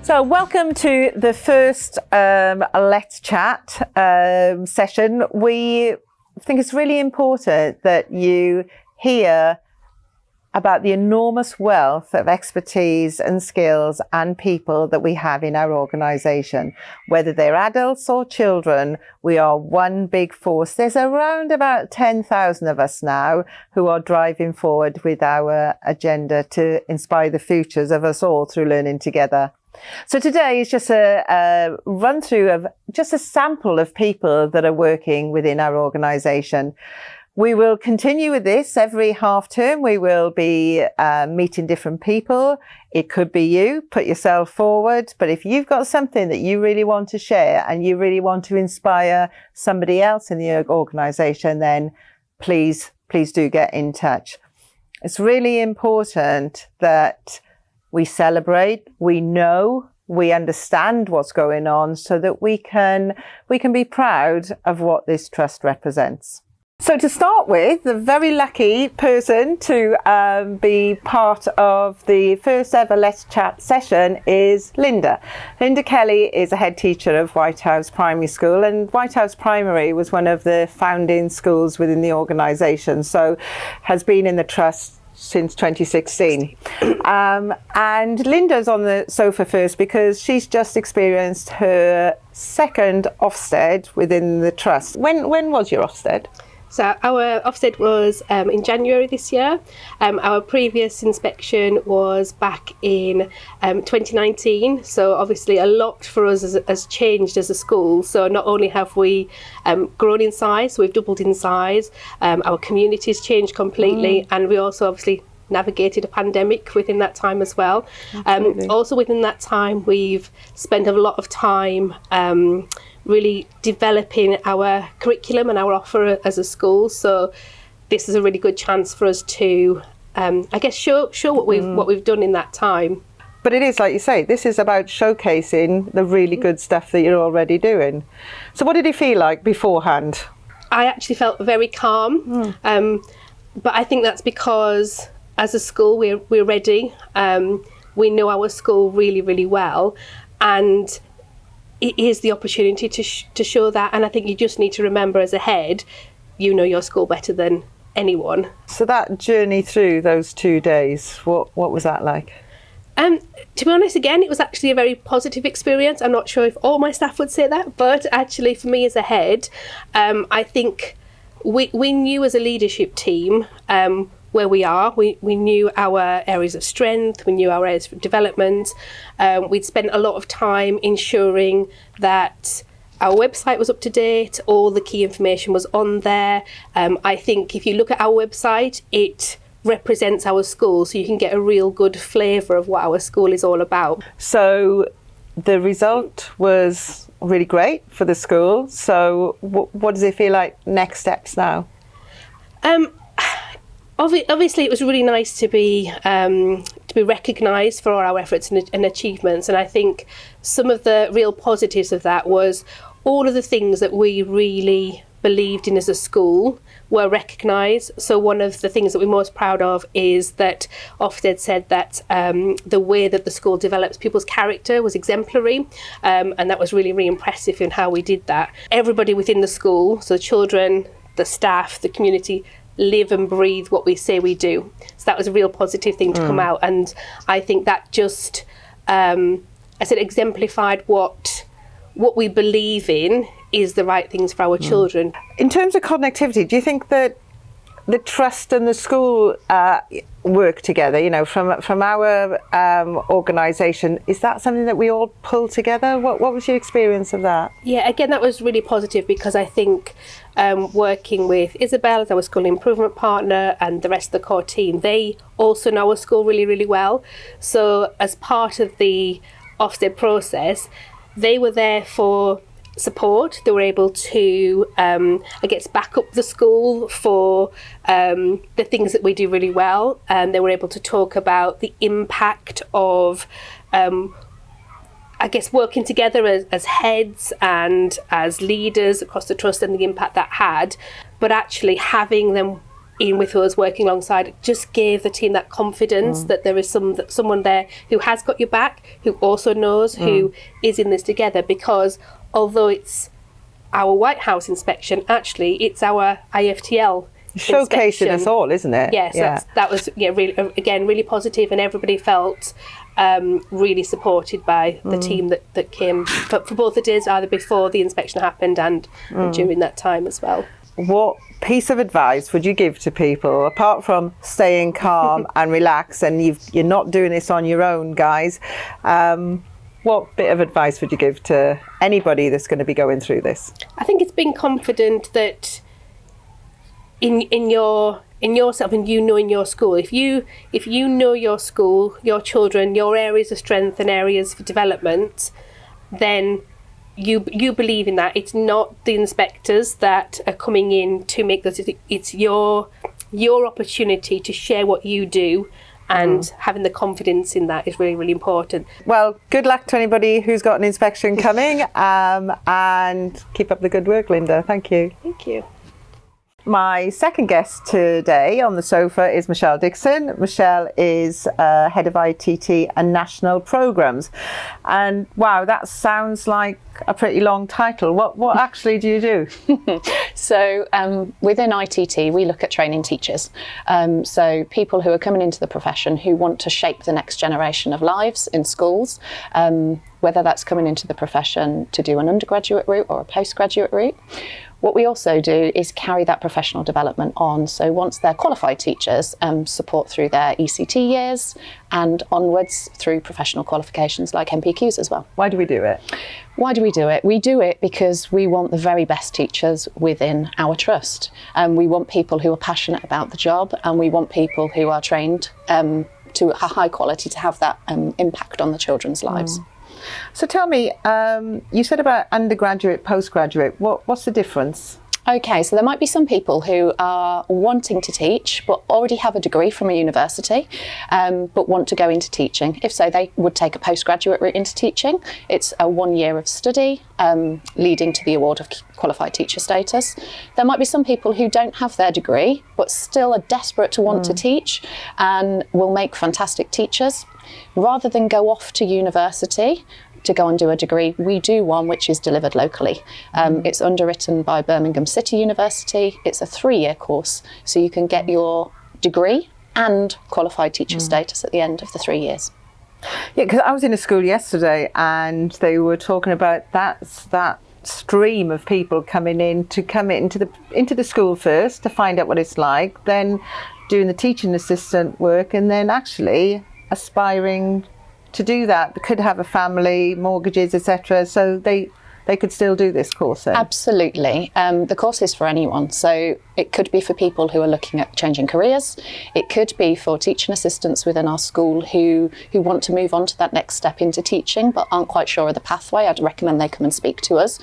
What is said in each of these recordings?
So welcome to the first Let's Chat session. We think it's really important that you hear about the enormous wealth of expertise and skills and people that we have in our organisation. Whether they're adults or children, we are one big force. There's around about 10,000 of us now who are driving forward with our agenda to inspire the futures of us all through learning together. So today is just a run through of just a sample of people that are working within our organisation. We will continue with this every half term. We will be meeting different people. It could be you, put yourself forward. But if you've got something that you really want to share and you really want to inspire somebody else in the organisation, then please do get in touch. It's really important that we celebrate, we know, we understand what's going on so that we can be proud of what this trust represents. So to start with, the very lucky person to be part of the first ever Let's Chat session is Linda. Linda Kelly is a head teacher of White House Primary School, and White House Primary was one of the founding schools within the organisation, so has been in the trust since 2016. And Linda's on the sofa first because she's just experienced her second Ofsted within the trust. When was your Ofsted? So our Ofsted was in January this year. Our previous inspection was back in 2019. So obviously a lot for us has changed as a school. So not only have we grown in size, so we've doubled in size, our community's changed completely, and we also obviously navigated a pandemic within that time as well. Also within that time, we've spent a lot of time really developing our curriculum and our offer as a school. So this is a really good chance for us to, I guess, show what we've done in that time. But it is, like you say, this is about showcasing the really good stuff that you're already doing. So what did it feel like beforehand? I actually felt very calm, but I think that's because as a school we're ready. We know our school really, really well, and it is the opportunity to show that. And I think you just need to remember as a head, you know your school better than anyone. So that journey through those 2 days, what was that like? To be honest, again, it was actually a very positive experience. I'm not sure if all my staff would say that, but actually for me as a head, I think we knew as a leadership team where we are. We knew our areas of strength, we knew our areas of development. We'd spent a lot of time ensuring that our website was up to date, all the key information was on there. I think if you look at our website, it represents our school, so you can get a real good flavour of what our school is all about. So the result was really great for the school. So what does it feel like next steps now? Obviously, it was really nice to be recognised for all our efforts and achievements. And I think some of the real positives of that was all of the things that we really believed in as a school were recognised. So one of the things that we're most proud of is that Ofsted said that the way that the school develops people's character was exemplary, and that was really, really impressive in how we did that. Everybody within the school, so children, the staff, the community, live and breathe what we say we do. So that was a real positive thing to come out, and I think that just exemplified what we believe in is the right things for our children. In terms of connectivity, do you think that the trust and the school work together, you know, from our organisation? Is that something that we all pull together? What was your experience of that? Yeah, again, that was really positive because I think working with Isabel as our school improvement partner and the rest of the core team, they also know our school really, really well. So as part of the Ofsted process, they were there for support. They were able to, back up the school for the things that we do really well. And they were able to talk about the impact of, working together as heads and as leaders across the trust and the impact that had. But actually having them in with us, working alongside, just gave the team that confidence that there is someone there who has got your back, who also knows, who is in this together. Because although it's our White House inspection, actually it's our IFTL showcasing us all, isn't it? Yes, that was really, again, really positive, and everybody felt really supported by the team that came for both the days, either before the inspection happened and during that time as well. What piece of advice would you give to people, apart from staying calm and relax, and you're not doing this on your own, guys? What bit of advice would you give to anybody that's going to be going through this? I think it's being confident that in yourself, and in your school. If you know your school, your children, your areas of strength and areas for development, then you believe in that. It's not the inspectors that are coming in to make those. It's your opportunity to share what you do, and having the confidence in that is really, really important. Well, good luck to anybody who's got an inspection coming, and keep up the good work, Linda. Thank you. Thank you. My second guest today on the sofa is Michelle Dixon. Michelle is Head of ITT and National Programmes. And wow, that sounds like a pretty long title. What actually do you do? So within ITT, we look at training teachers. So people who are coming into the profession who want to shape the next generation of lives in schools, whether that's coming into the profession to do an undergraduate route or a postgraduate route. What we also do is carry that professional development on. So once they're qualified teachers, support through their ECT years and onwards through professional qualifications like MPQs as well. Why do we do it? Why do we do it? We do it because we want the very best teachers within our trust. We want people who are passionate about the job, and we want people who are trained to a high quality to have that impact on the children's lives. So tell me, you said about undergraduate, postgraduate. What's the difference? Okay, so there might be some people who are wanting to teach but already have a degree from a university, but want to go into teaching. If so, they would take a postgraduate route into teaching. It's a 1 year of study leading to the award of qualified teacher status. There might be some people who don't have their degree but still are desperate to want to teach and will make fantastic teachers. Rather than go off to university to go and do a degree, we do one which is delivered locally. It's underwritten by Birmingham City University. It's a 3-year course, so you can get your degree and qualified teacher status at the end of the 3 years. Yeah, because I was in a school yesterday and they were talking about that stream of people coming into the school first to find out what it's like, then doing the teaching assistant work, and then actually aspiring to do that. They could have a family, mortgages, etc. So they could still do this course then? Absolutely. The course is for anyone. So it could be for people who are looking at changing careers. It could be for teaching assistants within our school who want to move on to that next step into teaching but aren't quite sure of the pathway. I'd recommend they come and speak to us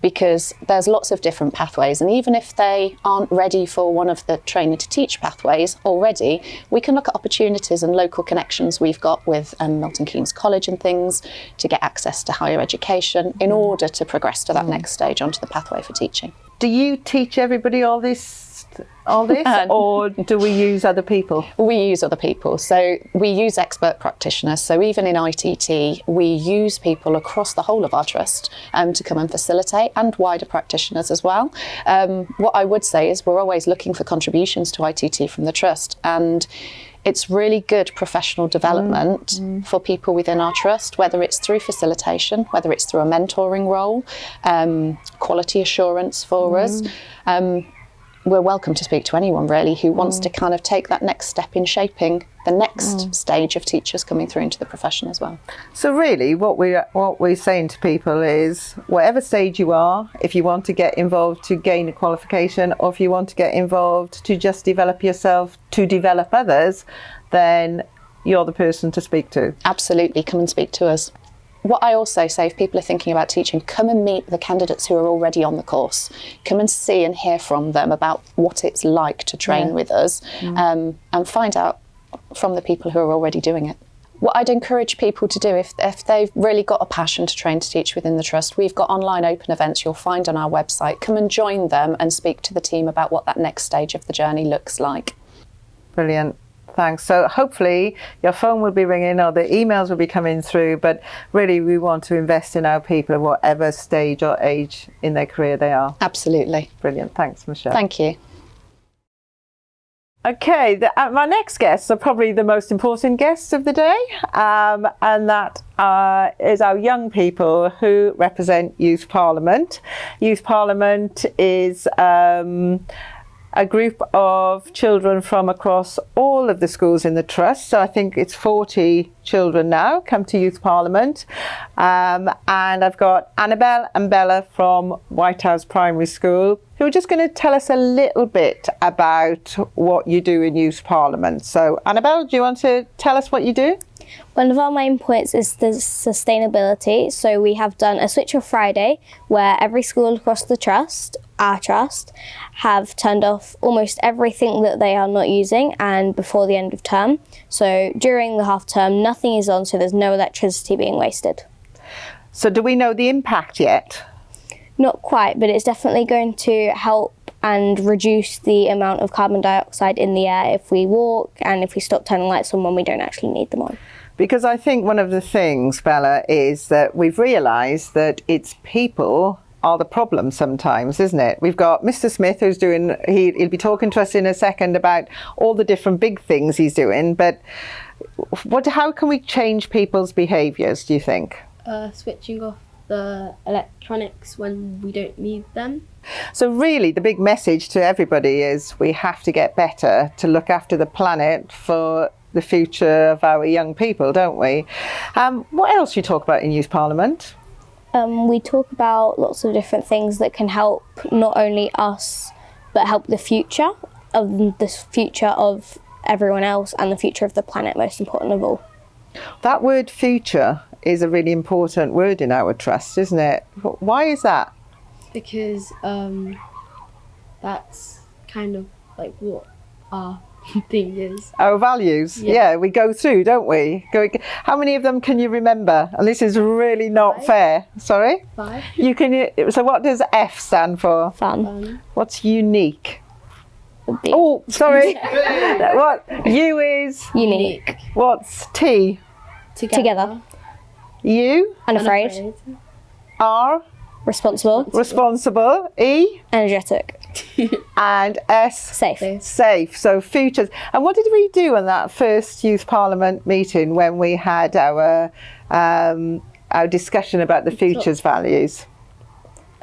because there's lots of different pathways, and even if they aren't ready for one of the training to teach pathways already, we can look at opportunities and local connections we've got with Milton Keynes College and things to get access to higher education in order to progress to that next stage onto the pathway for teaching. Do you teach everybody all this, or do we use other people? We use other people. So we use expert practitioners. So even in ITT, we use people across the whole of our trust to come and facilitate, and wider practitioners as well. What I would say is we're always looking for contributions to ITT from the trust, and it's really good professional development for people within our trust, whether it's through facilitation, whether it's through a mentoring role, quality assurance for us. We're welcome to speak to anyone really who wants to kind of take that next step in shaping the next stage of teachers coming through into the profession as well. So really what we're saying to people is, whatever stage you are, if you want to get involved to gain a qualification, or if you want to get involved to just develop yourself, to develop others, then you're the person to speak to. Absolutely, come and speak to us. What I also say, if people are thinking about teaching, come and meet the candidates who are already on the course. Come and see and hear from them about what it's like to train with us, and find out from the people who are already doing it. What I'd encourage people to do, if they've really got a passion to train to teach within the Trust, we've got online open events you'll find on our website. Come and join them and speak to the team about what that next stage of the journey looks like. Brilliant. Thanks. So hopefully your phone will be ringing or the emails will be coming through, but really we want to invest in our people at whatever stage or age in their career they are. Absolutely. Brilliant. Thanks, Michelle. Thank you. Okay, my next guests are probably the most important guests of the day, and that is our young people who represent Youth Parliament. Youth Parliament is a group of children from across all of the schools in the Trust. So I think it's 40 children now come to Youth Parliament. And I've got Annabelle and Bella from White House Primary School, who are just going to tell us a little bit about what you do in Youth Parliament. So Annabelle, do you want to tell us what you do? One of our main points is the sustainability. So we have done a Switch Off Friday where every school across the Trust, our Trust, have turned off almost everything that they are not using and before the end of term. So during the half term, nothing is on, so there's no electricity being wasted. So do we know the impact yet? Not quite, but it's definitely going to help and reduce the amount of carbon dioxide in the air if we walk and if we stop turning lights on when we don't actually need them on. Because I think one of the things, Bella, is that we've realised that it's people are the problem sometimes, isn't it? We've got Mr. Smith who's doing, he'll be talking to us in a second about all the different big things he's doing, but how can we change people's behaviours, do you think? Switching off the electronics when we don't need them. So really the big message to everybody is we have to get better to look after the planet for the future of our young people, don't we? What else you talk about in Youth Parliament? We talk about lots of different things that can help not only us, but help the future of everyone else and the future of the planet, most important of all. That word future is a really important word in our Trust, isn't it? Why is that? Because that's kind of like what our thing is. Our values, yeah, we go through, don't we? How many of them can you remember? And this is really not fair. Sorry? 5. You can. So what does F stand for? Fun. What's unique? Would be Oh, sorry. What? U is? unique. What's T? Together. U? Unafraid. R? Responsible. Responsible. E? Energetic. And S? Safe. Safe. So futures. And what did we do on that first Youth Parliament meeting when we had our discussion about the futures values?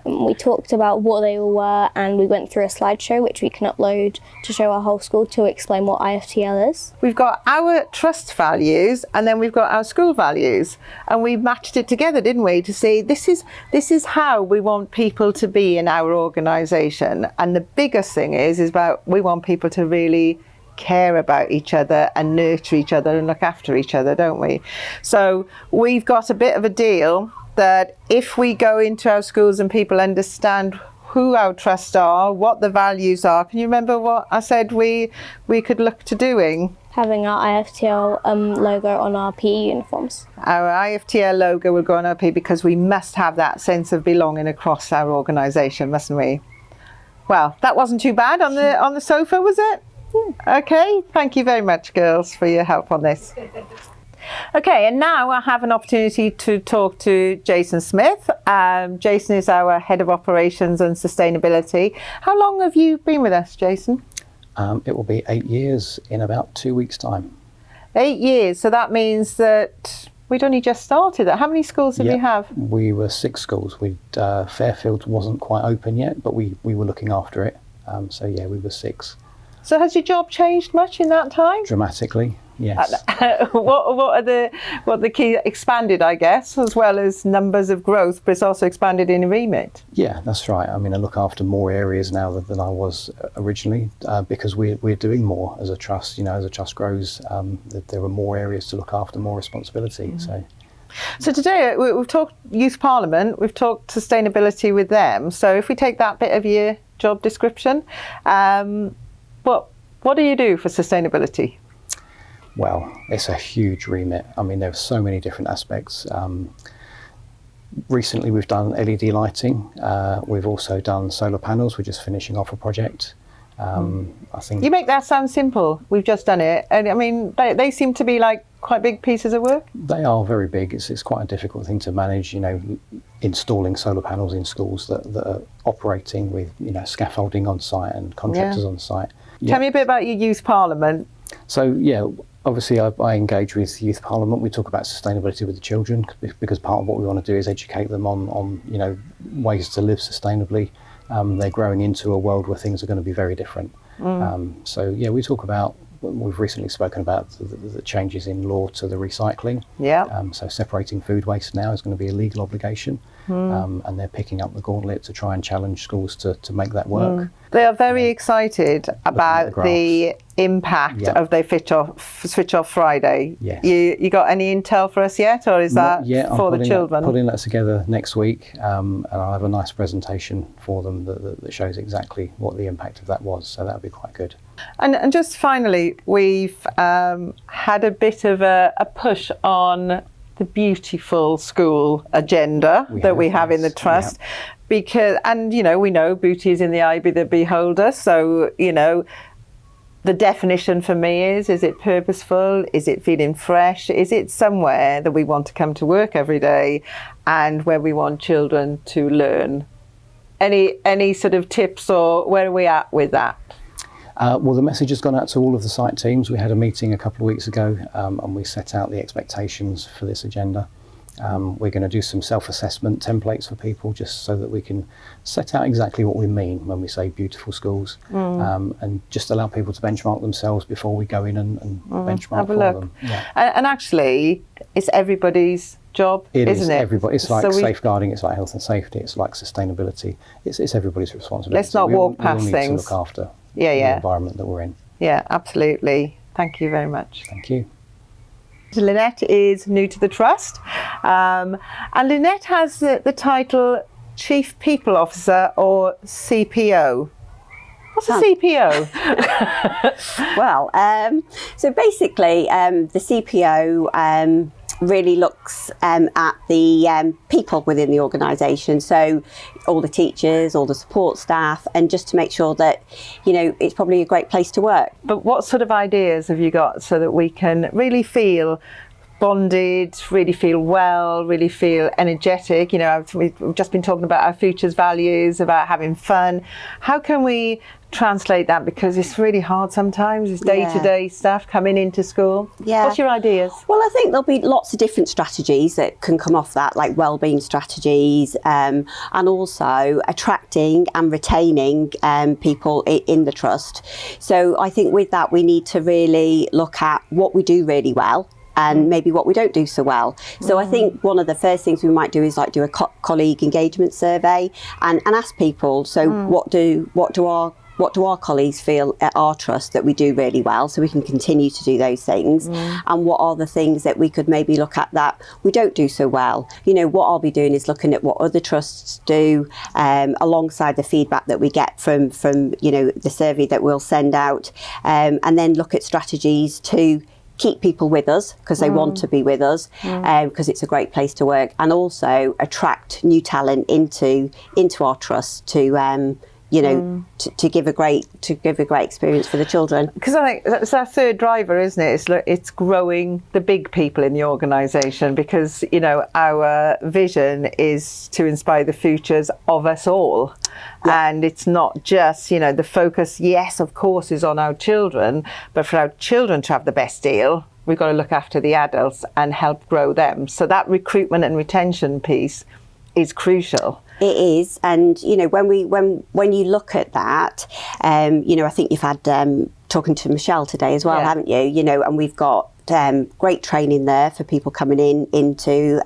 We talked about what they all were and we went through a slideshow which we can upload to show our whole school to explain what IFTL is. We've got our Trust values and then we've got our school values, and we matched it together, didn't we, to see this is how we want people to be in our organisation. And the biggest thing is about we want people to really care about each other and nurture each other and look after each other, don't we? So we've got a bit of a deal that if we go into our schools and people understand who our Trust are, what the values are. Can you remember what I said we could look to doing? Having our IFTL logo on our PE uniforms. Our IFTL logo will go on our PE because we must have that sense of belonging across our organisation, mustn't we? Well, that wasn't too bad on the sofa, was it? Okay, thank you very much, girls, for your help on this. Okay, and now I have an opportunity to talk to Jason Smith. Jason is our Head of Operations and Sustainability. How long have you been with us, Jason? It will be 8 years in about 2 weeks' time. 8 years, so that means that we'd only just started. How many schools did we have? We were 6 schools. Fairfield wasn't quite open yet, but we were looking after it. So yeah, we were 6. So has your job changed much in that time? Dramatically, yes. What are the key expanded, I guess, as well as numbers of growth, but it's also expanded in remit. Yeah, that's right. I mean, I look after more areas now than I was originally because we're doing more as a trust. You know, as a trust grows, there are more areas to look after, more responsibility. So today we've talked Youth Parliament, we've talked sustainability with them. So if we take that bit of your job description, what do you do for sustainability? Well, it's a huge remit. I mean, there are so many different aspects. Recently, we've done LED lighting. We've also done solar panels. We're just finishing off a project. I think You make that sound simple. We've just done it. And I mean, they seem to be like quite big pieces of work. they are very big. It's quite a difficult thing to manage, you know, installing solar panels in schools that are operating with, you know, scaffolding on site and contractors on site. Yeah. Tell me a bit about your youth parliament. So, yeah, obviously I engage with Youth Parliament. We talk about sustainability with the children because part of what we want to do is educate them on you know, ways to live sustainably. They're growing into a world where things are going to be very different. So, yeah, we talk about, we've recently spoken about the changes in law to the recycling. Yeah. So separating food waste now is going to be a legal obligation. And they're picking up the gauntlet to try and challenge schools to make that work. They are very excited about the impact Yeah. of the switch off Friday. Yes. You got any intel for us yet, or is that I'm for the putting children? Putting that together next week, and I'll have a nice presentation for them that shows exactly what the impact of that was. So that'll be quite good. And just finally, we've had a bit of a push on the beautiful school agenda that we have in the trust. Because, and you know, we know beauty is in the eye of the beholder. So, you know, the definition for me is it purposeful? Is it feeling fresh? Is it somewhere that we want to come to work every day and where we want children to learn? Any sort of tips, or where are we at with that? Well, the message has gone out to all of the site teams. We had a meeting a couple of weeks ago and we set out the expectations for this agenda. We're going to do some self-assessment templates for people just so that we can set out exactly what we mean when we say beautiful schools, and just allow people to benchmark themselves before we go in and benchmark Have a for look. them. Yeah. And actually, it's everybody's job, isn't it? Everybody. It's like So safeguarding, it's like health and safety, it's like sustainability. It's everybody's responsibility. Let's not we all walk past need things. to look after Yeah, the yeah. environment that we're in. Yeah, absolutely. Thank you very much. Thank you. Lynette is new to the trust, and Lynette has the title Chief People Officer, or CPO. What's a CPO? Well, so basically, the CPO really looks at the people within the organisation. So all the teachers, all the support staff, and just to make sure that, you know, it's probably a great place to work. But what sort of ideas have you got so that we can really feel bonded, really feel well, really feel energetic? You know, we've just been talking about our futures values, about having fun. How can we translate that? Because it's really hard sometimes. It's day-to-day stuff coming into school. Yeah. What's your ideas? Well, I think there'll be lots of different strategies that can come off that, like wellbeing strategies, and also attracting and retaining people in the trust. So I think with that, we need to really look at what we do really well and maybe what we don't do so well. So I think one of the first things we might do is like do a colleague engagement survey and ask people, so what do our colleagues feel at our trust that we do really well, so we can continue to do those things, and what are the things that we could maybe look at that we don't do so well. You know, what I'll be doing is looking at what other trusts do, alongside the feedback that we get from you know, the survey that we'll send out, and then look at strategies to keep people with us because they want to be with us, because it's a great place to work, and also attract new talent into our trust to you know, to give a great experience for the children. Because I think that's our third driver, isn't it? It's growing the big people in the organisation, because, you know, our vision is to inspire the futures of us all. Yeah. And it's not just, you know, the focus, yes, of course, is on our children, but for our children to have the best deal, we've got to look after the adults and help grow them. So that recruitment and retention piece is crucial. It is, and you know, when you look at that, you know, I think you've had talking to Michelle today as well, haven't you? You know, and we've got great training there for people coming into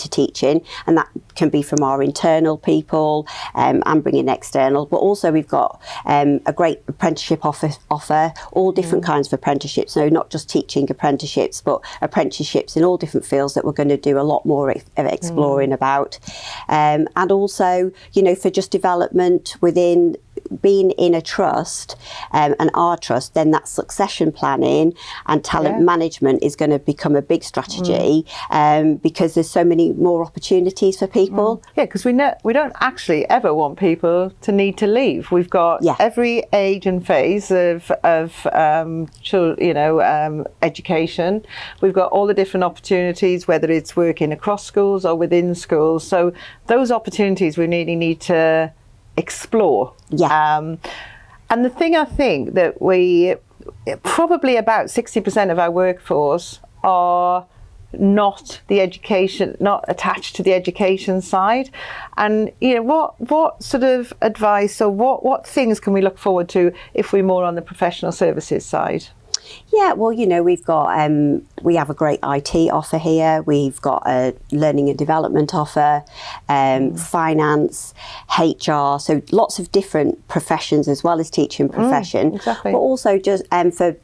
teaching, and that can be from our internal people and bringing external. But also we've got a great apprenticeship offer, all different kinds of apprenticeships. So not just teaching apprenticeships, but apprenticeships in all different fields that we're going to do a lot more of exploring about, and also, you know, for just development within being in a trust and our trust, then that succession planning and talent management is going to become a big strategy because there's so many more opportunities for people. Yeah, because we don't actually ever want people to need to leave. We've got every age and phase of education. We've got all the different opportunities, whether it's working across schools or within schools. So those opportunities we really need to explore. And the thing I think that probably about 60% of our workforce are not attached to the education side. And what sort of advice or what things can we look forward to if we're more on the professional services side? Yeah, well, we've got we have a great IT offer here. We've got a learning and development offer, finance, HR, so lots of different professions as well as teaching profession. Exactly. But also just for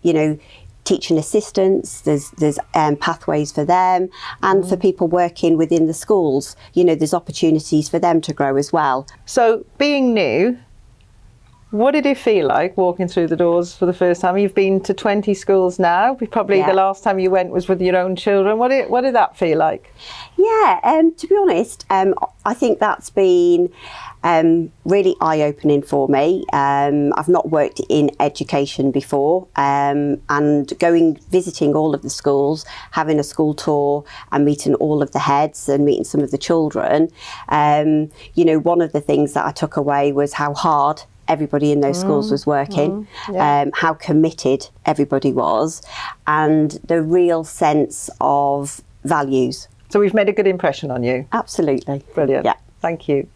teaching assistants, there's pathways for them, and for people working within the schools, there's opportunities for them to grow as well. So being new, what did it feel like walking through the doors for the first time? You've been to 20 schools now. Probably the last time you went was with your own children. What did that feel like? Yeah, to be honest, I think that's been really eye-opening for me. I've not worked in education before, and visiting all of the schools, having a school tour and meeting all of the heads and meeting some of the children. One of the things that I took away was how hard everybody in those schools was working, how committed everybody was, and the real sense of values. So we've made a good impression on you. Absolutely. Brilliant. Yeah. Thank you.